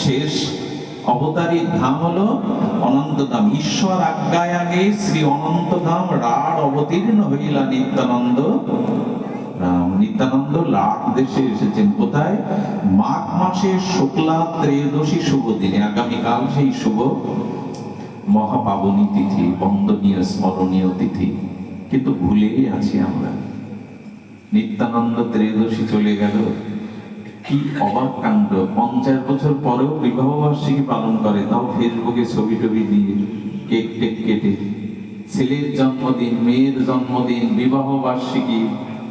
শেষ অবতারিক ধাম হলো অনন্ত ধাম। ঈশ্বর আজ্ঞায় আগে শ্রী অনন্ত ধাম রাঢ় অবতীর্ণ হইলা নিত্যানন্দ রাম। নিত্যানন্দ লাট দেশে এসেছেন কোথায়? মাঘ মাসের শুক্লা ত্রয়োদশী শুভ দিনে। আগামীকাল সেই শুভ মহাপাবনী তিথি, বন্দনীয় স্মরণীয় তিথি, কিন্তু ভুলেই আছি আমরা। নিত্যানন্দ ত্রয়োদশী চলে গেল, কি অবাক কাণ্ড! 50 বছর পরেও বিবাহ বার্ষিকী পালন করে, তাও ফেসবুকে ছবি টবি দিয়ে, কেক টেক কেটে। ছেলের জন্মদিন, মেয়ের জন্মদিন, বিবাহ বার্ষিকী,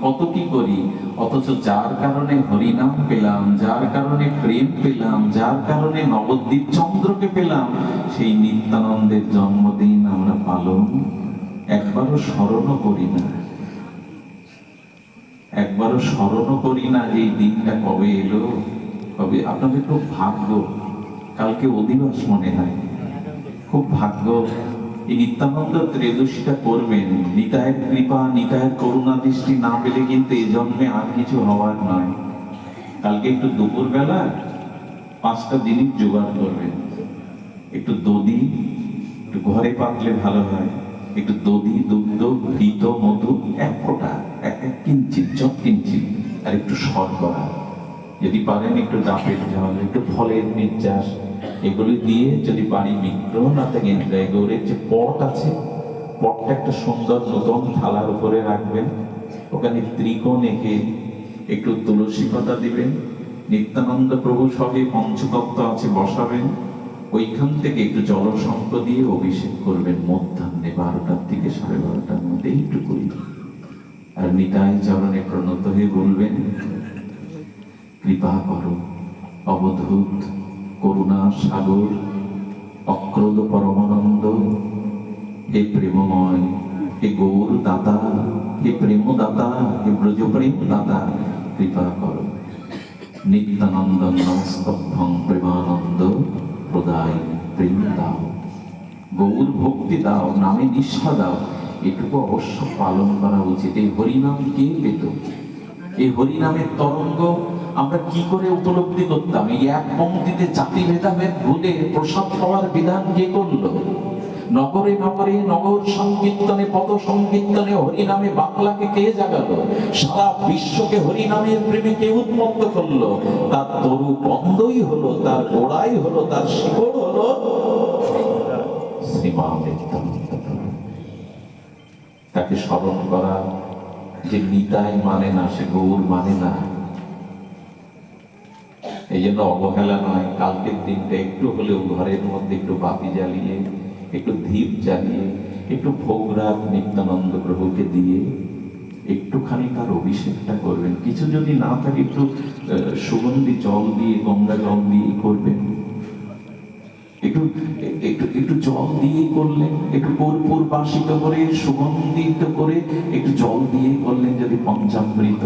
কত কি করি। অথচ যার কারণে হরিনাম পেলাম, যার কারণে প্রেম পেলাম, যার কারণে নবদ্বীপ চন্দ্রকে পেলাম, সেই নিত্যানন্দের জন্মদিন আমরা পালন একবারও স্মরণও করি না। একবারও স্মরণও করি না যে এই দিনটা কবে এলো, কবে। আপনাদের খুব ভাগ্য, কালকে অধিবাস মনে হয়, খুব ভাগ্য। এই নিত্যানন্দ ত্রয়োদশীটা করবেন। নিতায়ের কৃপা, নিতায়ের করুণা দৃষ্টি না পেলে কিন্তু এই জন্মে আর কিছু হওয়ার নয়। কালকে একটু দুপুর বেলা 5টা জিনিস জোগাড় করবেন। একটু দধি, একটু ঘরে পাতলে ভালো হয়, একটু দধি, দুগ্ধ, ঘৃত, মধু, এক ফোঁটা, এক কিঞ্চিত, যত কিঞ্চিত, আর একটু শর্করা, যদি পারেন একটু ডাবের জল, একটু ফলের নির্যাস, এগুলি দিয়ে যদি বাড়ি বিগ্রহ না থাকে, গৌরের যে পট আছে, পটটা একটা সুন্দর নতুন থালার উপরে রাখবেন, ওখানে ত্রিকোণ এঁকে একটু তুলসী পাতা দিবেন, নিত্যানন্দ প্রভু সবে পঞ্চতত্ত্ব আছে বসাবেন, ওইখান থেকে একটু জলসংক দিয়ে অভিষেক করবেন মধ্যাহ্নে 12টার থেকে 12:30টার মধ্যে একটু করি। আর নিতাই চরণে প্রণত হয়ে বলবেন, কৃপা করো অবধূত করুণা সাগর, অক্রোধ পরমানন্দ, হে প্রেমময়, হে গৌর দাতা, হে প্রেম দাতা, হে ব্রজ প্রেম দাতা, কৃপা করো। নিত্যানন্দ নমস্তভ্যং প্রেমানন্দ প্রদায় প্রেম দাও, গৌর ভক্তি দাও, নামে নিষ্ঠা দাও, এটুকু অবশ্য পালন করা উচিত। এই হরিনাম কে পেত? এই হরিনামের তরঙ্গ আমরা কি করে উপলব্ধি করতাম? এই এক পংক্তিতে জাতি ভেদাভেদ ভুলে প্রসাদ পাওয়ার বিধান কে করলো? নগরে নগরে নগর সংকীর্তনে, পদ সংকীর্তনে হরিনামে বাংলাকে কে জাগালো? সারা বিশ্বকে হরিনামের প্রেমে কে উন্মত্ত করলো? তার তরু বন্ধই হলো, তার গোড়াই হলো, তার শিকড় হলো শ্রীমান নিত্যানন্দ। তাকে স্মরণ করা, যে নিতাই মানে না, সে গৌর মানে না, এই জন্য অবহেলা নয়। কালকের দিনটা একটু হলেও ঘরের মধ্যে একটু বাতি জ্বালিয়ে, একটু ধীপ জ্বালিয়ে, একটু ভোগরাগ নিত্যানন্দ প্রভুকে দিয়ে একটুখানি তার অভিষেকটা করবেন। কিছু যদি না থাকে একটু সুগন্ধি জল দিয়ে, গঙ্গা জল দিয়ে করবেন, একটু একটু একটু জল দিয়ে করলেন, একটু কর্পূর বাসিত করে, সুগন্ধিত করে একটু জল দিয়ে করলেন। যদি পঞ্চামৃত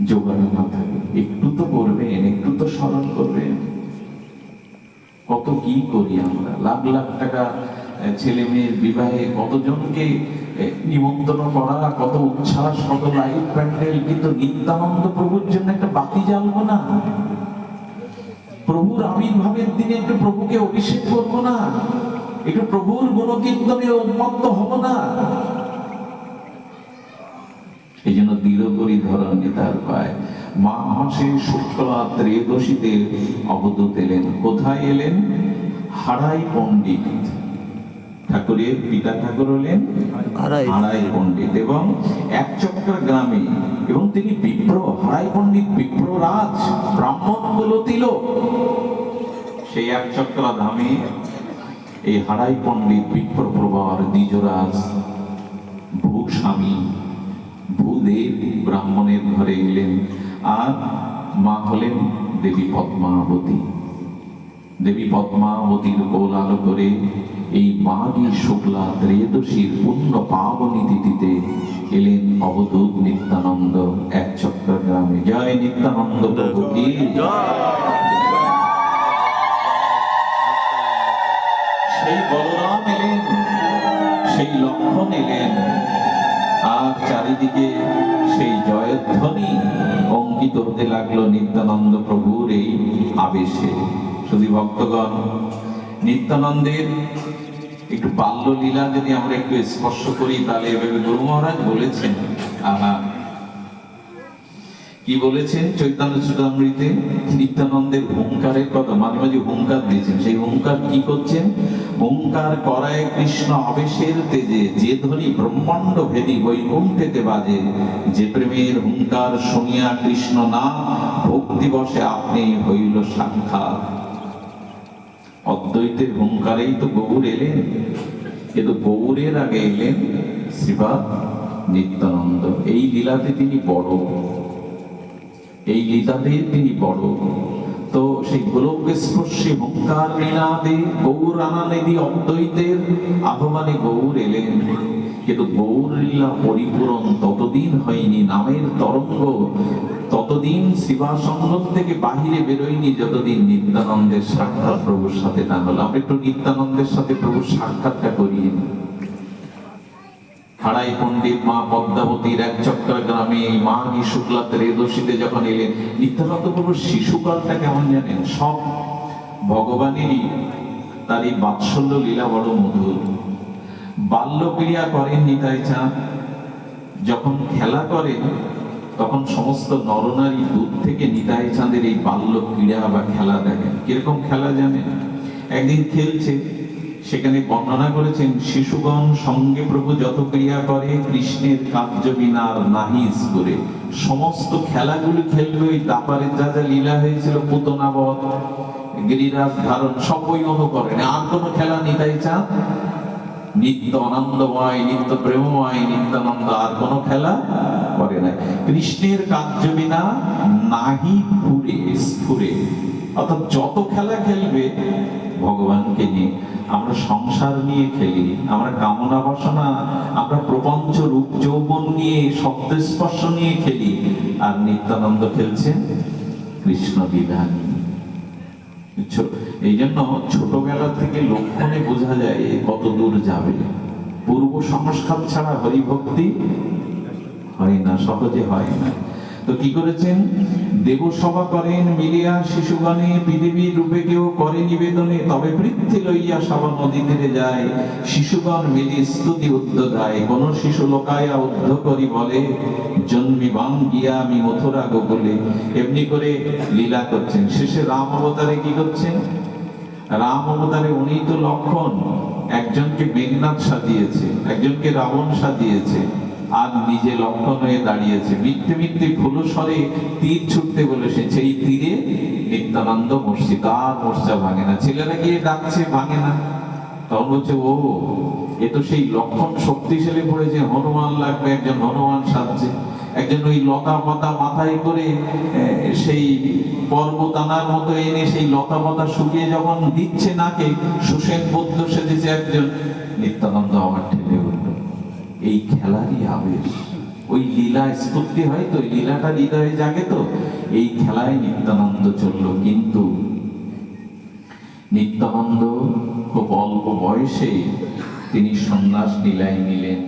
জোগাড় না থাকে, একটু তো করবেন, একটু তো স্মরণ করবেন। কত কি করি আমরা, লাখ লাখ টাকা ছেলে মেয়ের বিবাহে কতজনকে নিমন্ত্রণ করা, কত উচ্ছ্বাস, কত লাইট প্যান্ডেল, কিন্তু নিত্যানন্দ প্রভুর জন্য একটা বাতি জ্বালবো না? প্রভুর আবির্ভাবের দিনে একটু প্রভুকে অভিষেক করবো না? একটু প্রভুর গুণকীর্তনে উন্মত্ত হব না? এই জন্য দৃঢ় করি ধরন তার পায়। মাঘ মাসে শুক্লা ত্রয়োদশীতে অবধূত এলেন। কোথায় এলেন? হারাই পণ্ডিত। ঠাকুরের পিতা ঠাকুর হলেন হারাই পণ্ডিত, এবং একচক্র গ্রামে, এবং তিনি বিপ্র। হারাই পণ্ডিত বিপ্ররাজ, ব্রাহ্মণ কুলতিল। সেই একচক্রা ধামে এই হারাই পণ্ডিত বিপ্র প্রবার দ্বিজরাজ ভূস্বামী ভূদেব ব্রাহ্মণের ঘরে এলেন। আর মা হলেন দেবী পদ্মাবতী। দেবী পদ্মাবতীর কোলাহল করে এই মাঘী শুক্লা ত্রয়োদশীর পুণ্য পাবনী তিথিতে এলেন অবধূত নিত্যানন্দ একচক্র গ্রামে। জয় নিত্যানন্দ প্রভু কি জয়। সেই বলরাম এলেন, সেই লক্ষণ এলেন, আর আর চারিদিকে সেই জয়ধ্বনি অঙ্কিত হতে লাগলো নিত্যানন্দ প্রভুর এই আবেশে। শুধু ভক্তগণ, নিত্যানন্দের একটু বাল্য লীলা যদি আমরা একটু স্পর্শ করি, তাহলে এভাবে গুরু মহারাজ বলেছেন, কি বলেছেন চৈতন্য চরিতামৃতে, নিত্যানন্দের হুঙ্কারের কথা, মাঝে মাঝে হুঙ্কার দিয়েছেন। সেই হুঙ্কার কি করছেন? হুঙ্কার করায় কৃষ্ণ আবেশের তেজে, যে ধ্বনি ব্রহ্মাণ্ড ভেদী বৈকুণ্ঠেতে বাজে, যে প্রেমের হুঙ্কার শুনিয়া কৃষ্ণ না ভক্তি বসে আপনি হইল সাক্ষাৎ। অদ্বৈতের হুঙ্কারেই তো গৌর এলেন, কিন্তু গৌরের আগে এলেন শ্রীপাদ নিত্যানন্দ। এই লীলাতে তিনি বড়, এই লীলাতে তিনি বড়। তো সেই গোলক স্পর্শী হুঙ্কার লীলাতে গৌর আনানিধি অদ্বৈতের আগমনে গৌর এলেন, কিন্তু গৌর লীলা পরিপূরণ ততদিন হয়নি, নামের তরঙ্গ ততদিন শিবাসঙ্গ থেকে বাহিরে বেরোয়নি, যতদিন নিত্যানন্দের সাক্ষাৎ প্রভুর সাথে না হলো। আমরা একটু নিত্যানন্দের সাথে প্রভুর সাক্ষাৎটা করিয়ে। হারাই পণ্ডিত মা পদ্মাবতীর এক চক্র গ্রামে মাঘী শুক্লা ত্রয়োদশীতে যখন এলেন, নিত্যানন্দ প্রভুর শিশুকালটা কেমন জানেন? সব ভগবানেরই তার এই বাৎসল্য লীলা বড় মধুর। বাল্য ক্রিয়া করেন নিতাই চাঁদ, যখন খেলা করেন তখন সমস্ত নরনারী দূর থেকে নিতাই চাঁদের এই বাল্য ক্রীড়া বা খেলা দেখেন। কিরকম খেলা জানেন? একদিন খেলছে, সেখানে বর্ণনা করেছেন, শিশুগণ সঙ্গে প্রভু যত ক্রিয়া করে কৃষ্ণের কার্য বিনার নাহিস করে। সমস্ত খেলাগুলি খেলবে ওই দাপারের যা যা লীলা হয়েছিল, পুতনাবধ, গিরিরাজ ধারণ, সব ওই অনুকরণে। আর কোনো খেলা নিতাই চাঁদ নিত্য আনন্দময়, নিত্য প্রেমময় নিত্যানন্দ আর কোনো খেলা করে না। কৃষ্ণের কার্য বিনা নাহি ফুরে স্ফুরে, অর্থাৎ যত খেলা খেলবে ভগবানকে নিয়ে। আমরা সংসার নিয়ে খেলি, আমরা কামনা বাসনা, আমরা প্রপঞ্চ রূপ যৌবন নিয়ে, শব্দ স্পর্শ নিয়ে খেলি, আর নিত্যানন্দ খেলছেন কৃষ্ণ লীলা নিয়ে। এই জন্য ছোটবেলা থেকে লক্ষণে বোঝা যায় কত দূর যাবে। পূর্ব সংস্কার ছাড়া হরিভক্তি হয় না, সহজে হয় না। তো কি করেছেন? দেবসভা করেন মিলিয়া শিশুগণে, পৃথিবীর রূপে কেউ করে নিবেদনে, তবে বৃত্তি লইয়া সভা নদী তীরে যায়, শিশুগণ মিলি স্তুতি উদ্ধ গায়। কোন শিশু লোকায়া উদ্ধ করি বলে, জন্মিবাং গিয়া আমি মথুরা গোকুলে। এমনি করে লীলা করছেন। শেষে রাম অবতারে কি করছেন? রাম অবতারে উনি তো লক্ষণ, একজনকে মেঘনাথ সাজিয়েছে, একজনকে রাবণ সাজিয়েছে, আর নিজে লক্ষণ হয়ে দাঁড়িয়েছে। মিথ্যে মিথ্যে ফুলস্বরে তীর ছুটতে বলেছে, সেই তীরে নিত্যানন্দ মরছি, তার মোর্চা ভাঙে না। ছেলেরা গিয়ে ডাকছে, ভাঙে না। তখন বলছে, ও এ তো সেই লক্ষণ শক্তিশালী পড়েছে, হনুমান লাগবে, একজন হনুমান সাজছে, একজন ওই লতা পাতা মাথায় করে সেই পর্বত আনার মতো এনে সেই লতা পাতা শুকিয়ে যখন দিচ্ছে নাকে, সুসেন বৌদ্ধ সেজেছে একজন। নিত্যানন্দ আমার ঠেলে উঠল। এই খেলারই আবেশ, ওই লীলা স্ফূর্তি হয় তো, লীলাটা হৃদয়ে জাগে তো, এই খেলায় নিত্যানন্দ চলল। কিন্তু নিত্যানন্দ খুব অল্প বয়সে তিনি সন্ন্যাস লীলায় নিলেন।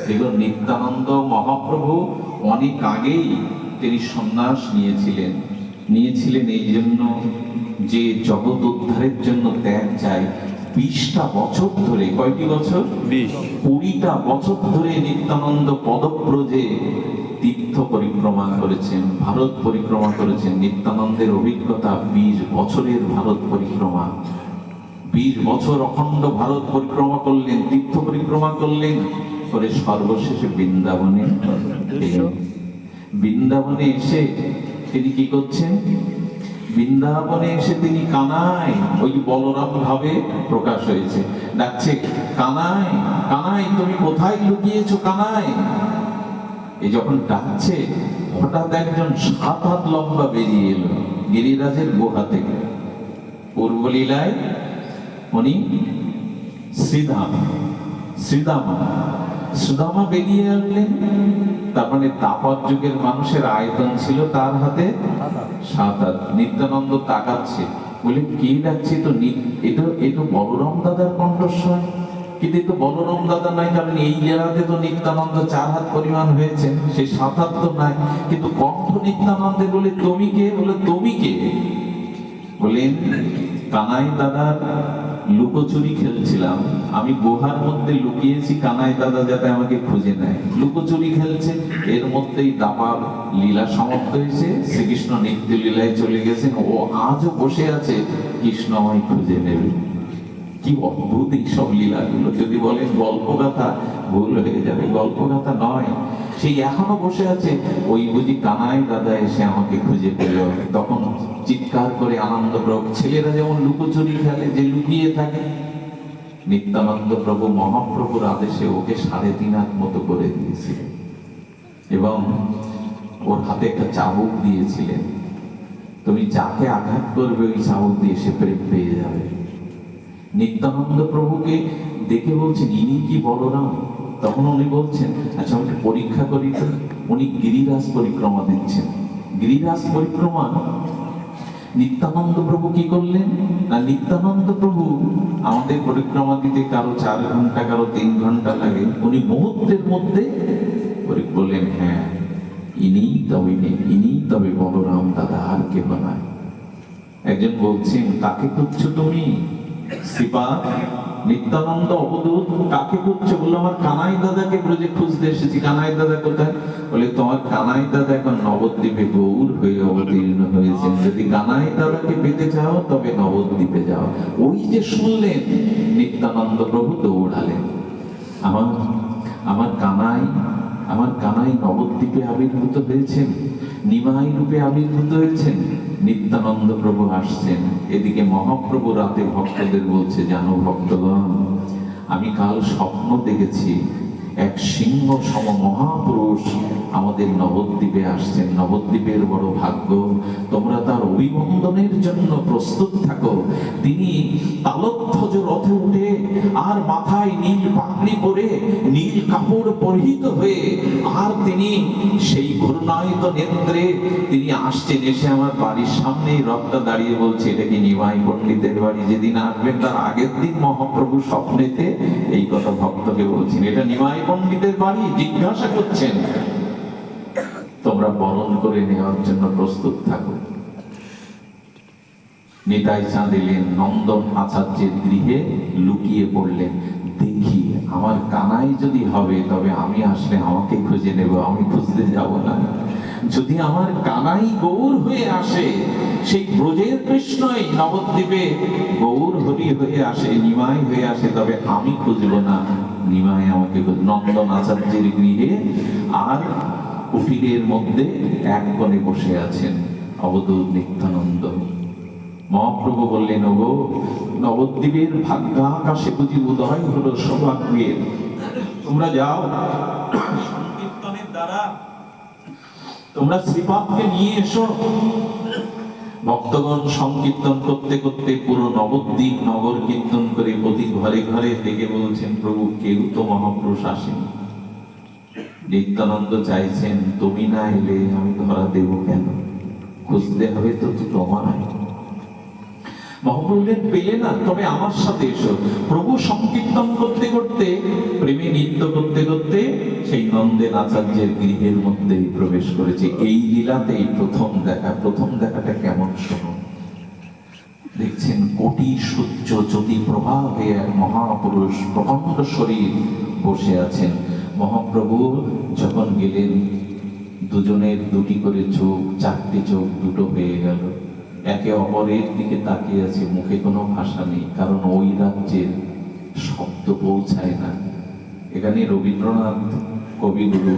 দেখুন, নিত্যানন্দ মহাপ্রভু অনেক আগেই তিনি সন্ন্যাস নিয়েছিলেন এই জন্য যে জগৎ উদ্ধারের জন্য ত্যাগ চাই। 20টা বছর ধরে, কয়টি বছর? 20টা বছর ধরে নিত্যানন্দ পদব্রজে তীর্থ পরিক্রমা করেছেন, ভারত পরিক্রমা করেছেন। নিত্যানন্দের অভিজ্ঞতা 20 বছরের ভারত পরিক্রমা। 20 বছর অখণ্ড ভারত পরিক্রমা করলেন, তীর্থ পরিক্রমা করলেন, করে সর্বশেষে বৃন্দাবনে এলেন। বৃন্দাবনে এসে তিনি কি করছেন? বৃন্দাবনে এসে তিনি কানাই, ওই বলরাম ভাবে প্রকাশ হয়েছে, ডাকছে, কানাই কানাই তুমি কোথায় লুকিয়েছো কানাই। এই যখন ডাকছে, হঠাৎ একজন 7 হাত লম্বা বেরিয়ে এলো গিরিরাজের গুহা থেকে। পূর্বলীলায় উনি সুদামা বেরিয়ে আসলেন। তার মানে দাপর যুগের মানুষের আয়তন ছিল তার হাতে 7 হাত। নিত্যানন্দ তাকাচ্ছে, বলে কি ডাকছে? তো এটা বলরাম দাদার কণ্ঠস্বর। কিন্তু তো বলরাম দাদা নাই, কারণ এই লীলাতে তো নিত্যানন্দ 4 হাত পরিমাণ হয়েছে, সে 7 হাত তো নাই, কিন্তু কণ্ঠ নিত্যানন্দে বলে তুমি কে? বলে তুমি কে? বলেন কানাই দাদার লুকোচুরি খেলছিলাম, আমি গুহার মধ্যে লুকিয়েছি, কানাই দাদা যাতে আমাকে খুঁজে নেয়, লুকোচুরি খেলছে, এর মধ্যেই দাপার লীলা সমাপ্ত হয়েছে, শ্রীকৃষ্ণ নিত্য লীলায় চলে গেছেন, ও আজও বসে আছে কৃষ্ণ আমায় খুঁজে নেবে। কি অদ্ভুত এই সব লীলাগুলো! যদি বলেন গল্পগাথা, ভুল হয়ে যাবে, গল্পগাথা নয়, সেই এখনো বসে আছে, ওই বুঝি কানাই দাদা এসে আমাকে খুঁজে পেল, তখন চিৎকার করে আনন্দ প্রভু, ছেলেরা যেমন লুকোচুরি খেলে, যে লুকিয়ে থাকে, নিত্যানন্দ প্রভু মহাপ্রভুর আদেশে ওকে 3.5 হাত মতো করে দিয়েছিলেন এবং ওর হাতে একটা চাবুক দিয়েছিলেন, তুমি যাকে আঘাত করবে ওই চাবুক দিয়ে সে প্রেম পেয়ে যাবে। নিত্যানন্দ প্রভুকে দেখে বলছেন ইনি কি বলরাম? তখন উনি বলছেন আচ্ছা আমি একটু পরীক্ষা করি তো। উনি গিরিরাজ পরিক্রমা দিচ্ছেন, গিরিরাজ পরিক্রমা নিত্যানন্দ প্রভু কি করলেন না, নিত্যানন্দ প্রভু আমাদের পরিক্রমা দিতে কারো 4 ঘন্টা, কারো 3 ঘন্টা লাগে, উনি মুহূর্তের মধ্যে বললেন হ্যাঁ ইনি তবে বলরাম দাদা, আর কে বানায়। একজন বলছেন কাকে খুঁজছো তুমি? শ্রীপাদ নিত্যানন্দ অবধূত, কাকে খুঁজছো? বললো আমার কানাই দাদাকে ব্রজে খুঁজতে এসেছি। কানাই দাদা কোথায়? বলে তোমার কানাই দাদা এখন নবদ্বীপে গৌর হয়ে অবতীর্ণ হয়েছেন, যদি কানাই দাদাকে পেতে চাও তবে নবদ্বীপে যাও। ওই যে শুনলেন নিত্যানন্দ প্রভু দৌড়ালেন, আমার কানাই নবদ্বীপে আবির্ভূত হয়েছেন, নিমাই রূপে আবির্ভূত হয়েছেন। নিত্যানন্দ প্রভু আসছেন, এদিকে মহাপ্রভু রাতে ভক্তদের বলছে জানো ভক্তগণ, আমি কাল স্বপ্ন দেখেছি এক সিংহ সম মহাপুরুষ আমাদের নবদ্বীপে আসছেন, নবদ্বীপের বড় ভাগ্য, তোমরা তার অভিনন্দনের জন্য প্রস্তুত থাকো। তিনি তালধ্বজ রথে উঠে আর মাথায় নীল পাগড়ি পরে, নীল কাপড় পরিহিত হয়ে, আর তিনি সেই ঘূর্ণায়িত নেত্রে তিনি আসছেন, এসে আমার বাড়ির সামনে রথটা দাঁড়িয়ে বলছে এটা কি নিমাই পণ্ডিতের বাড়ি? যেদিন আসবেন তার আগের দিন মহাপ্রভু স্বপ্নেতে এই কথা ভক্তকে বলছেন, এটা নিমাই পণ্ডিতের বাড়ি? জিজ্ঞাসা করছেন, তোমরা বরণ করে নেওয়ার জন্য প্রস্তুত থাকো। নিতাই চাঁদ এলেন, নন্দন আচার্যের গৃহে লুকিয়ে পড়লেন, দেখি আমার কানাই যদি হবে তবে আমি আসলে আমাকে খুঁজে নেব, আমি খুঁজতে যাব না। যদি আমার কানাই গৌর হয়ে আসে, সেই ব্রজের কৃষ্ণই নবদ্বীপে গৌর হরি হয়ে আসে, নিমাই হয়ে আসে, তবে আমি খুঁজব না, নিমাই আমাকে। নন্দন আচার্যের গৃহে আর কুটিরের মধ্যে এক কোণে বসে আছেন অবধূত নিত্যানন্দ। মহাপ্রভু বললেন ওগো, নবদ্বীপের ভাগ্যাকাশে বুঝি উদয় হলো সৌভাগ্যের, তোমরা যাও সংকীর্তনের দ্বারা তোমরা শ্রীপাদকে নিয়ে এসো। ভক্তগণ সংকীর্তন করতে করতে পুরো নবদ্বীপ নগর কীর্তন করে প্রতি ঘরে ঘরে থেকে বলছেন প্রভু কেউ তো মহাপুরুষ আসেনি। নিত্যানন্দ চাইছেন তুমি না এলে আমি ধরা দেব কেন, খুঁজতে হবে তো তোমায়। মহাপ্রভু পেলে না, তবে আমার সাথে এসো। প্রভু সংকীর্তন করতে করতে, প্রেমে নৃত্য করতে করতে সেই নন্দের আচার্যের গৃহের মধ্যেই প্রবেশ করেছে। এই লীলাতেই প্রথম দেখা। প্রথম দেখাটা কেমন শোনো। দেখছেন কোটি সূর্য জ্যোতি প্রভা হয়ে এক মহাপুরুষ প্রকাণ্ড শরীর বসে আছেন। মহাপ্রভু যখন গেলেন, দুজনের দুটি করে চোখ, 4টে চোখ দুটো হয়ে গেল, একে অপরের দিকে তাকিয়ে আছে, মুখে কোনো ভাষা নেই, কারণ ওই রাজ্যের শব্দ পৌঁছায় না। এখানে রবীন্দ্রনাথ কবিগুরু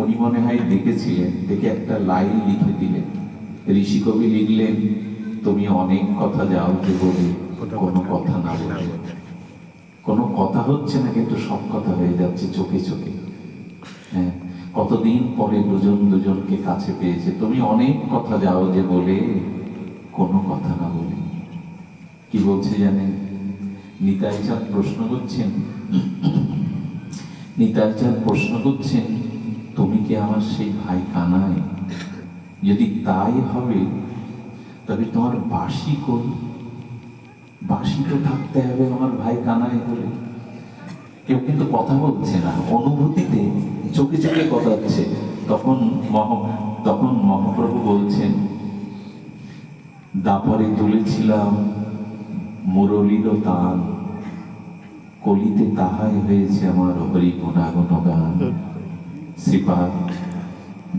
উনি মনে হয় দেখেছিলেন, দেখে একটা লাইন লিখে দিলেন। ঋষি কবি লিখলেন তুমি অনেক কথা যাও যে বলে কোনো কথা না বলে। কোনো কথা হচ্ছে না, কিন্তু সব কথা হয়ে যাচ্ছে চোখে চোখে। হ্যাঁ, কতদিন পরে দুজন দুজনকে কাছে পেয়েছে। তুমি অনেক কথা যাও যে বলে কোনো কথা না বলে। কি বলছে জানেন? নিতাই চাঁদ প্রশ্ন করছেন, নিতাই চাঁদ প্রশ্ন করছেন তুমি কি আমার সেই ভাই কানাই? যদি তাই হবে তবে তোমার বাঁশি কই? বাঁশি তো থাকতে হবে আমার ভাই কানাই বলে। কেউ কিন্তু কথা বলছে না, অনুভূতিতে চোখে চোখে কথা হচ্ছে। তখন মহাপ্রভু বলছেন, দাপরে তুলেছিলাম মুরলীর তান, কলিতে তাহাই হয়েছে আমার হরি গুণাগুণ গান। শ্রীপাদ,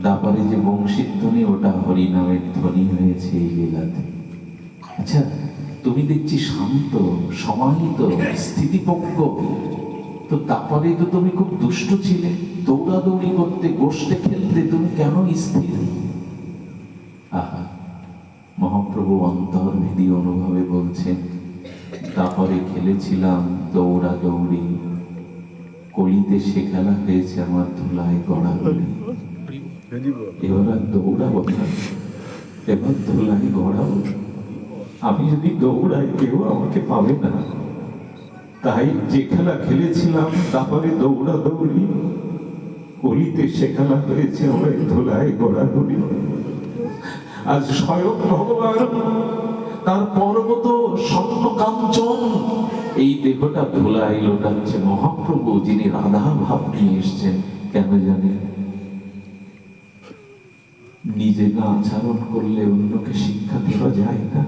দাপরে যে বংশীর ধ্বনি, ওটা হরি নামের ধ্বনি হয়েছে এই লীলাতে। আচ্ছা, তুমি দেখছি শান্ত, সমাহিত, স্থিতিপজ্ঞ, তো তারপরে তো তুমি খুব দুষ্ট ছিলে, দৌড়াদৌড়ি করতে, গোষ্ঠে খেলতে, তুমি কেন স্থির? আহা, মহাপ্রভু অন্তর্ভেদী অনুভবে বলছেন, তারপরে খেলেছিলাম দৌড়াদৌড়ি, কলিতে সে খেলা হয়েছে আমার ধুলায় গড়াগড়ি। এবার আর দৌড়াবো না, এবার ধুলায় গড়াবো। আমি যদি দৌড়াই কেউ আমাকে পাবে না, তাই যে খেলা খেলেছিলাম তারপরে দৌড়াদৌড়ি, কলিতে সে খেলা হয়েছে আমার ধুলায় গড়াগড়ি। আজ স্বয়ং ভগবান তার পর্বত স্বর্ণ কাঞ্চন এই দেহটা ধুলায় লোটাচ্ছে। মহাপ্রভু যিনি রাধা ভাব নিয়ে এসছেন, কেন জানেন? নিজে না আচরণ করলে অন্যকে শিক্ষা দেওয়া যায় না।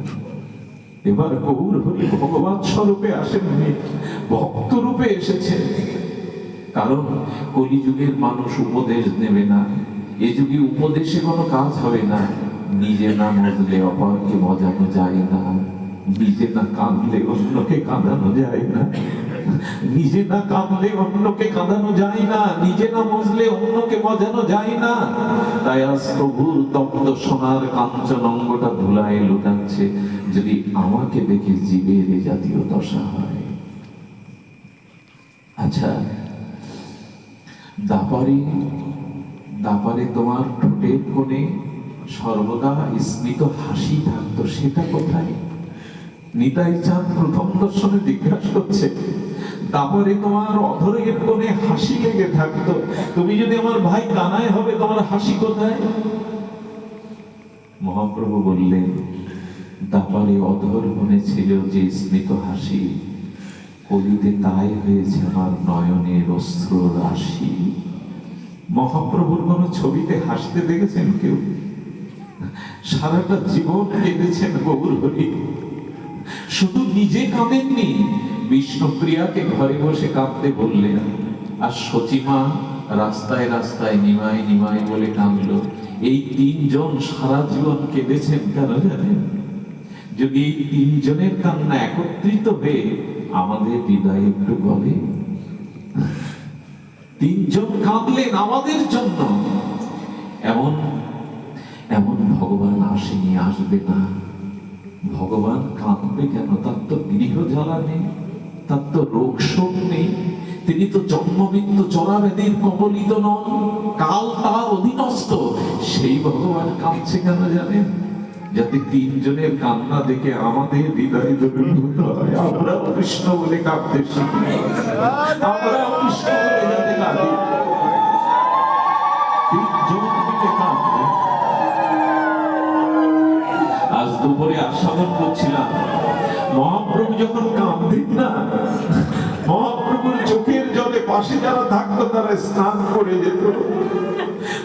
এবার গৌর হরি ভগবান স্বরূপে আসেননি, ভক্ত রূপে এসেছেন। কারণ কলিযুগের মানুষ উপদেশ নেবে না, এ যুগে উপদেশে কোনো কাজ হবে না। নিজে না মজলে অপরকে মজানো যায় না, নিজে না কাঁদলে অন্যকে কাঁদানো যায় না, নিজে না কাঁদলে অন্যকে কাঁদানো যায় না, নিজে না মজলে অন্যকে মজানো যায় না। তাই আজ প্রভুর তপ্ত সোনার কাঞ্চন অঙ্গটা ধুলায় লুটাচ্ছে, যদি আমাকে দেখে জীবের এ জাতীয় দশা হয়। আচ্ছা, দাপারে তোমার ঠোঁটের কোণে সর্বদা স্মিত হাসি থাকতো, সেটা কোথায়? নিতাই চাঁদ প্রথম দর্শনে জিজ্ঞাসা করছে, তারপরে তোমার অধরের কোণে হাসি লেগে থাকতো, তুমি যদি আমার ভাই কানাই হবে, তোমার হাসি কোথায়? মহাপ্রভু বললেন, দাপারে অধর কোণে ছিল যে স্মিত হাসি, কলিতে তাই হয়েছে আমার নয়নের অশ্রু রাশি। মহাপ্রভুর কোন ছবিতে হাসতে দেখেছেন কেউ? সারাটা জীবন কেঁদেছেন গৌর হরি। শুধু নিজে কাঁদেননি, বিষ্ণুপ্রিয়াকে ঘরে বসে কাঁদতে বললেন, আর সচিমা রাস্তায় রাস্তায় নিমাই নিমাই বলে কাঁদলো। এই তিনজন সারা জীবন কেঁদেছেন, কেন জানেন? যদি এই তিনজনের কান্না একত্রিত হয়ে আমাদের হৃদয়ে একটু গলে। তিনজন কাঁদলেন আমাদের জন্য। এমন এমন ভগবান আসেনি, আসবে না। ভগবান কাঁদবে কেন? তার তো গৃহ জ্বালা নেই, তার তো রোগ শোক নেই, তিনি তো জন্ম মৃত্যু জরাব্যাধির কবলিত নন, কাল তার অধীনস্থ। সেই ভগবান কাঁদছে কেন জানেন? যাতে তিনজনের কান্না দেখে আমাদের হৃদয়ে দ্রবীভূত হয়, আমরা কৃষ্ণ বলে কাঁদতে শিখি, আমরা কৃষ্ণ বলে যাতে কাঁদি। তিনজন মিলে কাঁদবে। আজ দুপুরে আস্বাদন করছিলাম, মহাপ্রভু যখন কাঁদতেন না, মহাপ্রভুর চোখের জলে পাশে যারা থাকতো তারা স্নান করে যেত।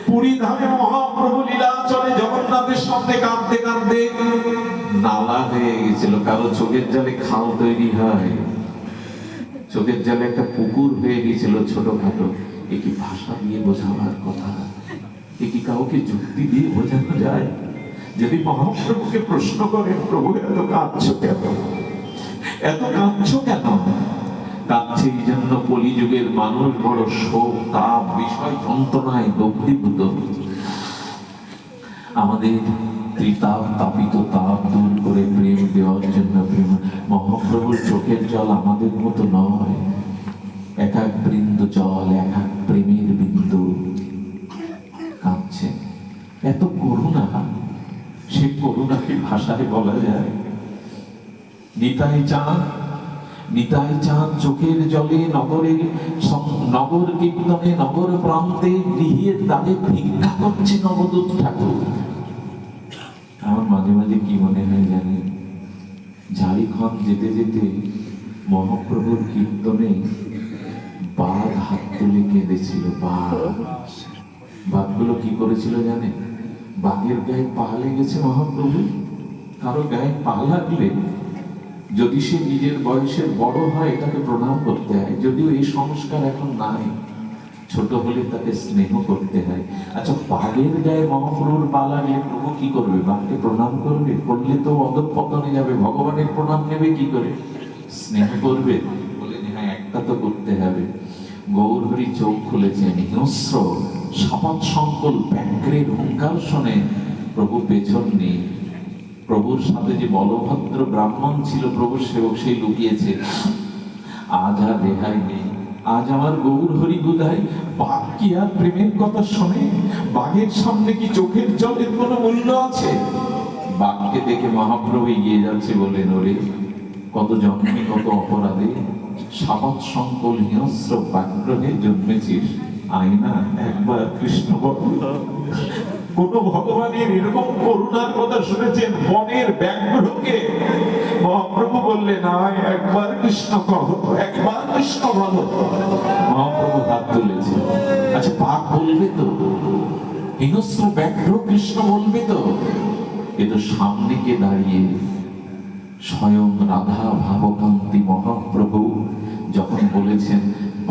পুরী ধামে মহাপ্রভু লীলাচলে জগন্নাথের সামনে কাঁদতে কাঁদতে নালা হয়ে গেছিল। কারো চোখের জলে খাল তৈরি হয়, চোখের জলে একটা পুকুর হয়ে গেছিল ছোটখাটো। এ কি ভাষা দিয়ে বোঝাবার কথা? এ কি কাউকে যুক্তি দিয়ে বোঝানো যায়? যদি মহাপ্রভুকে প্রশ্ন করেন, প্রভু এত কাঁদছো কেন, এত কাঁদছো কেন? কাঁদছে এই জন্য কলিযুগের মানুষ বড় শোক, তাপ, বিষয় যন্ত্রণায় দগ্ধীভূত। আমাদের ত্রিতাপ তাপিত তাপ দূর করে প্রেম দেওয়ার জন্য প্রেম। মহাপ্রভুর চোখের জল আমাদের মতো নয়, এক এক বৃন্দ জল, এক এক প্রেমের বিন্দু। কাঁদছে, এত করুণা, সে করুণাকে ভাষায় বলা যায়? নিতাই চাঁদ চোখের জলে নগর কীর্তনে নগর প্রান্তে গৃহের দ্বারে ভিক্ষা করছে নবদূত ঠাকুর। আমার মাঝে মাঝে কি মনে হয় জানেন? ঝাড়িখণ্ড যেতে যেতে মহাপ্রভুর কীর্তনে বাঘ হাত তুলে কেঁদেছিল। বাঘগুলো কি করেছিল জানে? বাঘের গায়ে পা লেগেছে মহাপ্রভু। কারো গায়ে পা লাগলে যদি সে নিজের বয়সের বড় হয় তাকে প্রণাম করতে হয়, যদিও এই সংস্কার এখন নাই, ছোট হলে তাকে স্নেহ করতে হয়। আচ্ছা, বাঘের গায়ে মহাপ্রভুর পা লাগলে প্রভু কি করবে? বাঘকে প্রণাম করবে? করলে তো অধঃপতনে যাবে, ভগবানের প্রণাম নেবে কি করে? স্নেহ করবে? বলে যে হ্যাঁ, একটা তো করতে হবে। গৌরহরি চোখ খুলেছেন, হিংস্র শপথ সংকল ব্যাঘ্রের হুঙ্কার শুনে প্রভু পেছন নেই। প্রভুর সাথে যে বলভদ্র ব্রাহ্মণ ছিল প্রভুর সেবক, সেই লুকিয়েছে। আজ আর রেহাই নেই, আজ আমার গৌর হরি বুধাই। বাঘ কি আর প্রেমের কথা শোনে? বাঘের সামনে কি চোখের জলের কোনো মূল্য আছে? বাঘকে দেখে মহাপ্রভু এগিয়ে যাচ্ছে, বলেন ওরে কত জন্মে কত অপরাধে সাবৎ সংকল হিংস্র ব্যাঘ্রে জন্মেছিস, আয়না একবার কৃষ্ণ বল। কোন ভগবানের এরকম করুণার কথা শুনেছেন বনের ব্যাঘ্রকে? মহাপ্রভু বললেন আয় একবার কৃষ্ণ কহ, একবার কৃষ্ণ বলো। মহাপ্রভু হাত তুলেছে। আচ্ছা, বাঘ বলবে তো? হিংস্র ব্যাঘ্র কৃষ্ণ বলবে তো? কিন্তু সামনে কে দাঁড়িয়ে? স্বয়ং রাধা ভাবকান্তি মহাপ্রভু যখন বলেছেন,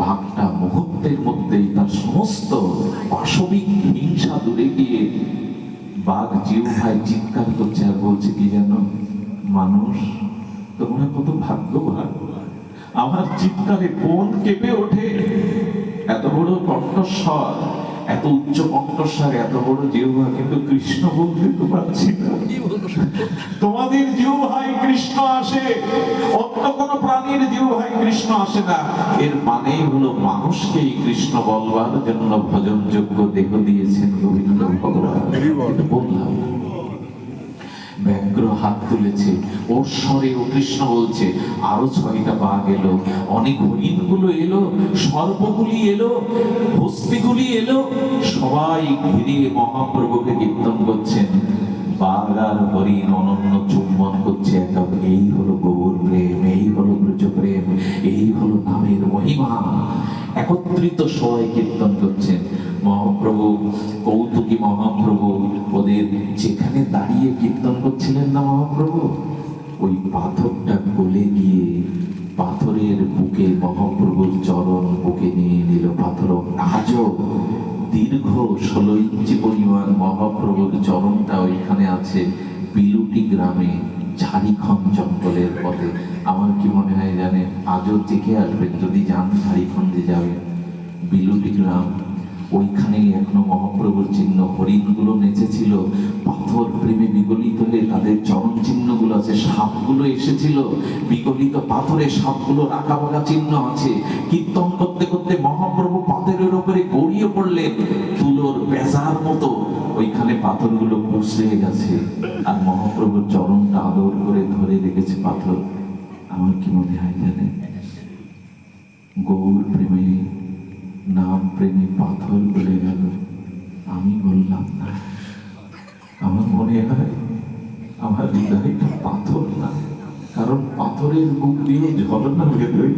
বাঘটা মুহূর্তের মধ্যেই তার সমস্ত পাশবিক হিংসা দূরে গিয়ে বাঘ জিহ্বায় চিৎকার করছে আর বলছে কি জানো? মানুষ তোমরা কত ভাগ্যবান, আমার চিৎকারে কোন কেঁপে ওঠে। এত বড় কণ্ঠস্বর, এত উচ্চ কণ্ঠস্বর, এত বড় জিহ্বা, কিন্তু কৃষ্ণ বলতে তো পারছি না। তোমাদের জিহ্বায় কৃষ্ণ আসে, অন্য কোন প্রাণীর জিহ্বায় কৃষ্ণ আসে না। এর মানেই হলো মানুষকেই কৃষ্ণ বলবার জন্য ভজনযোগ্য দেহ দিয়েছেন গোবিন্দ ভগবান। বললাম ব্যাঘ্র হাত তুলেছে, ওর স্বরে ও কৃষ্ণ বলছে। আরো 6টা বাঘ এলো, অনেক হরিণগুলো এলো, সর্পগুলি এলো, হস্তিগুলি এলো, সবাই ঘিরে মহাপ্রভুকে কীর্তন করছেন। বাঘ আর হরিণ অনন্য চুম্বন করছে। এই হলো গৌর প্রেম, এই হলো ব্রজ প্রেম, এই হলো নামের মহিমা। একত্রিত সবাই কীর্তন করছেন। মহাপ্রভু কৌতুকী মহাপ্রভু ওদের যেখানে দাঁড়িয়ে কীর্তন করছিলেন না মহাপ্রভু, ওই পাথরটা গলে গিয়ে পাথরের বুকে মহাপ্রভুর চরণ বুকে নিয়ে নিল। পাথর আজও দীর্ঘ 16 ইঞ্চি পরিমাণ মহাপ্রভুর চরণটা ওইখানে আছে বিলুটি গ্রামে, ঝাড়িখণ্ড জঙ্গলের পথে। আমার কি মনে হয় জানে, আজও দেখে আসবেন যদি যান, ঝাড়িখণ্ডে যাবেন, বিলুটি গ্রাম, ওইখানেই এখনো মহাপ্রভুর চিহ্ন। হরিণগুলো নেচেছিল, পাথর প্রেমে বিগলিত হয়ে তাদের চরণ চিহ্নগুলো আছে। সাপগুলো এসেছিল, বিগলিত পাথরে সাপগুলোর আঁকাবাঁকা চিহ্ন আছে। কীর্তন করতে করতে মহাপ্রভু পাথরের উপরে গড়িয়ে পড়লেন, তুলোর বেজার মতো ওইখানে পাথরগুলো কুঁচড়ে গেছে, আর মহাপ্রভুর চরণটা আদর করে ধরে রেখেছে পাথর। আমার কি মনে হয় জানেন, গৌর প্রেমে নাম প্রেমে পাথর গলে গেল, আমি বললাম না। আমার মনে হয় আমার হৃদয়টা পাথর না, কারণ পাথরের বুক দিয়ে ঝরনা বেরোয়।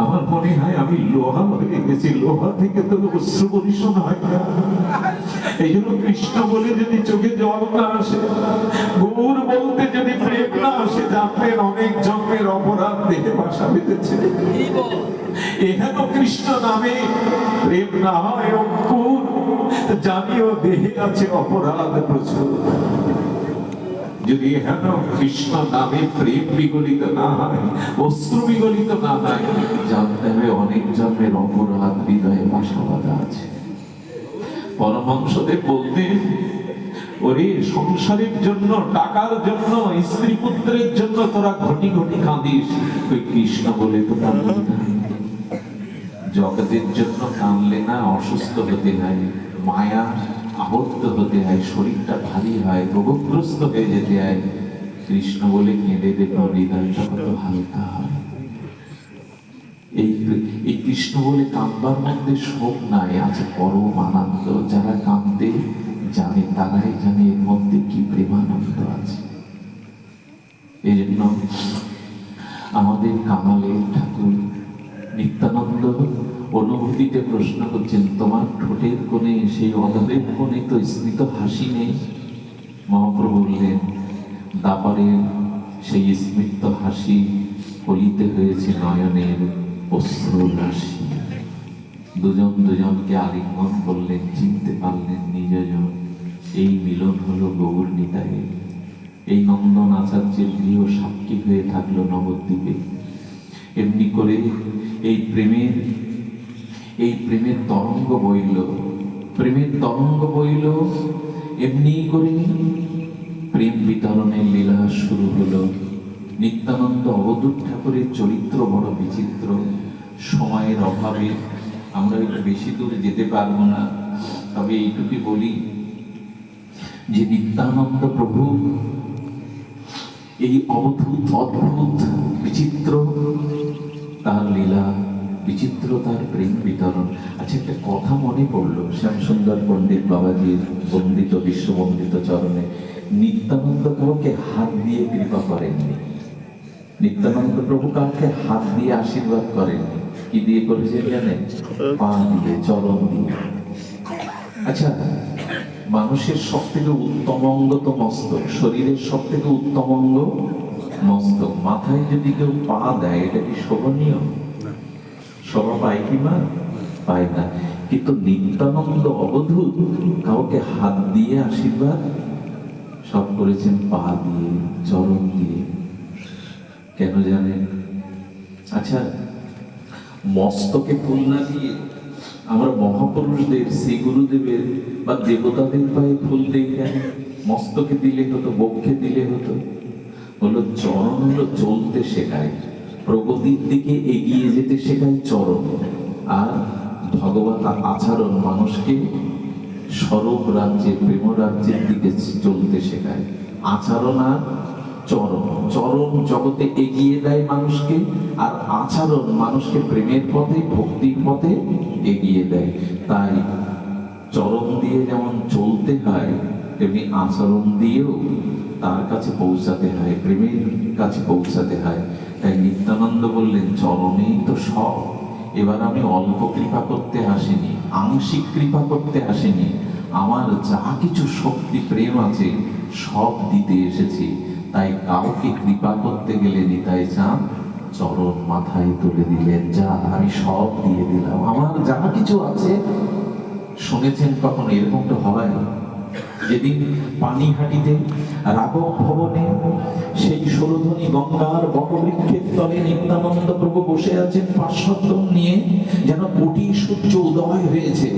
আমার মনে হয় আমি লোহা হয়ে গেছি, লোহা থেকে তো অশ্রু বর্ষণ হয় না। এই জন্য কৃষ্ণ বলে যদি চোখে জল না আসে, গৌর বলতে যদি প্রেম না আসে, জানবেন অনেক জন্মের অপরাধ দেহে বাসা বেঁধেছে। এহেন কৃষ্ণ নামে প্রেম না হয় অঙ্কুর, জানিও দেহে আছে অপরাধ প্রচুর। যদি এহেন কৃষ্ণ নামে প্রেম বিগলিত না হয়, অশ্রু বিগলিত না হয়, জানতে হবে অনেক জন্মের অপরাধ হৃদয়ে বাসা বাঁধা আছে। পরমহংসদেব বলতে, ওরে সংসারের জন্য, টাকার জন্য, স্ত্রী পুত্রের জন্য তোরা ঘটি ঘটি কাঁদিস, ওই কৃষ্ণ বলে তো কাঁদবি না। জগতের জন্য কাঁদলে না অসুস্থ হতে হয়, মায়া আবদ্ধ হতে হয়, শরীরটা ভারী হয়, রোগগ্রস্ত হয়ে যেতে হয়। কৃষ্ণ বলে কেঁদে দেখো হৃদয়টা কত হালকা হয়। এই কৃষ্ণ বলে কাঁদবার মধ্যে শোক নাই, আছে পরম আনন্দ। যারা কাঁদতে জানে তারাই জানে এর মধ্যে কি প্রেমানন্দ আছে। এই জন্য আমাদের কামালের ঠাকুর নিত্যানন্দ অনুভূতিতে প্রশ্ন করছেন, তোমার ঠোঁটের কোণে সেই অধরের কোণে তো স্মিত হাসি নেই। মহাপ্রভু বললেন, দাপারের সেই স্মিত হাসি ফলিতে হয়েছে নয়নের অশ্রু রাশি। দুজন দুজনকে আলিঙ্গন করলেন, চিনতে পারলেন নিজজন। এই মিলন হলো গৌর নিতাইয়ে। এই নন্দন আচার্যের গৃহ সাক্ষী হয়ে থাকলো নবদ্বীপে। এমনি করে এই প্রেমের তরঙ্গ বইল, প্রেমের তরঙ্গ বইল। এমনি করে প্রেম বিতরণের লীলা শুরু হলো। নিত্যানন্দ অবধূত ঠাকুরের চরিত্র বড় বিচিত্র। সময়ের অভাবে আমরা একটু বেশি দূর যেতে পারবো না, তবে এইটুকুই বলি যে নিত্যানন্দ প্রভু এই অদ্ভুত বিচিত্র তার লীলা, বিচিত্র তার প্রেম বিতরণ। আচ্ছা, একটা কথা মনে পড়লো শ্যামসুন্দর পণ্ডিত বাবাজির বন্দিত বিশ্ববন্দিত চরণে। নিত্যানন্দ কাউকে হাত দিয়ে কৃপা করেননি। নিত্যানন্দ প্রভু কাউকে হাত দিয়ে আশীর্বাদ করেননি। কি দিয়ে করেছেন জানেন? পা দিয়ে, চরণ দিয়ে। আচ্ছা, মানুষের সব থেকে উত্তম অঙ্গ তো মস্তক, শরীরের সব থেকে উত্তম অঙ্গ মস্তক। মাথায় যদি কেউ পা দেয়, এটা কি শোভনীয়? শোভা পায় কি মা? পায় না। কিন্তু নিত্যানন্দ অবধূত কাউকে হাত দিয়ে আশীর্বাদ সব করেছেন পা দিয়ে, চরণ দিয়ে। কেন জানেন? আচ্ছা, মস্তকে ফুল না দিয়ে আমরা মহাপুরুষদের, শ্রী গুরুদেবের বা দেবতাদের পায়ে ফুল দিই কেন? মস্তকে দিলে হতো, বক্ষে দিলে হতো। হলো চরণ হলো চলতে শেখায়, প্রগতির দিকে এগিয়ে যেতে শেখায় চরণ। আর ভগবত আচরণ মানুষকে স্বরূপ রাজ্যে, প্রেম রাজ্যের দিকে চলতে শেখায়। আচরণ আর চরণ, চরণ জগতে এগিয়ে দেয় মানুষকে, আর আচরণ মানুষকে প্রেমের পথে, ভক্তির পথে এগিয়ে দেয়। তাই চরণ দিয়ে যেমন চলতে হয়, তেমনি আচরণ দিয়েও তার কাছে পৌঁছাতে হয়, প্রেমের কাছে পৌঁছাতে হয়। তাই নিত্যানন্দ বললেন, চরণেই তো সব। এবার আমি অল্প কৃপা করতে আসিনি, আংশিক কৃপা করতে আসিনি। আমার যা কিছু শক্তি, প্রেম আছে, সব দিতে এসেছি। তাই কাউকে কৃপা করতে গেলে নিতাই চাঁদ চরণ মাথায় তুলে দিলেন, যা আমি সব দিয়ে দিলাম, আমার যা কিছু আছে। শুনেছেন কখনো এরকমটা হয়? যেদিন পানিহাটিতে রাঘব ভবনে সেই ষোলধনী গঙ্গার বটবৃক্ষের তলে নিত্যানন্দ প্রভু বসে আছেন পার্শ্বজন নিয়ে, যেন কোটি সূর্য উদয় হয়েছে।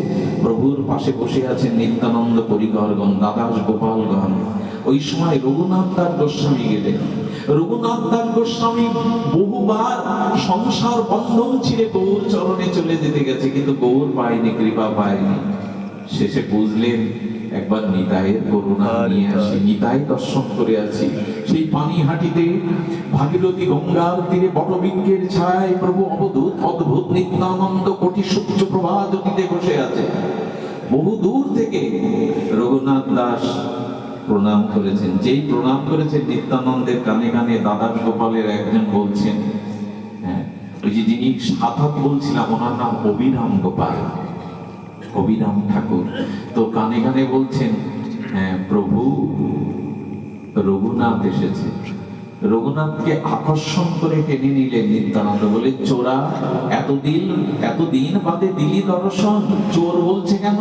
প্রভুর পাশে বসে আছেন নিত্যানন্দ পরিকরগণ, দাদাস গোপালগণ। ওই সময় রঘুনাথ দাস গোস্বামী গেলেন। রঘুনাথ দাস গোস্বামী বহুবার সংসার বন্ধন ছিঁড়ে গৌর চরণে চলে যেতে গেছে, কিন্তু গৌর পায়নি, কৃপা পায়নি। শেষে বুঝলেন, একবার নিতাইয়ের করুণা নিয়ে আসি, নিতাই দর্শন করে আছি। সেই পানিহাটিতে ভাগীরথী গঙ্গার তীরে বটবৃক্ষের ছায়ায় প্রভু অবধূত অদ্ভুত নিত্যানন্দ কোটি সূর্য প্রভা জ্যোতিতে বসে আছে। বহু দূর থেকে রঘুনাথ দাস প্রণাম করেছেন। যেই প্রণাম করেছেন, নিত্যানন্দের কানে কানে দাদাস গোপালের একজন বলছেন, হ্যাঁ, ওই যে যিনি সাধক বলছিলাম, ওনার নাম অবিরাম গোপাল, অবিরাম ঠাকুর। তো কানে কানে বলছেন, হ্যাঁ প্রভু রঘুনাথ এসেছে। রঘুনাথকে আকর্ষণ করে টেনে নিলেন নিত্যানন্দ, বলে, চোরা, এতদিন বাদে দিলি দর্শন। চোর বলছে কেন?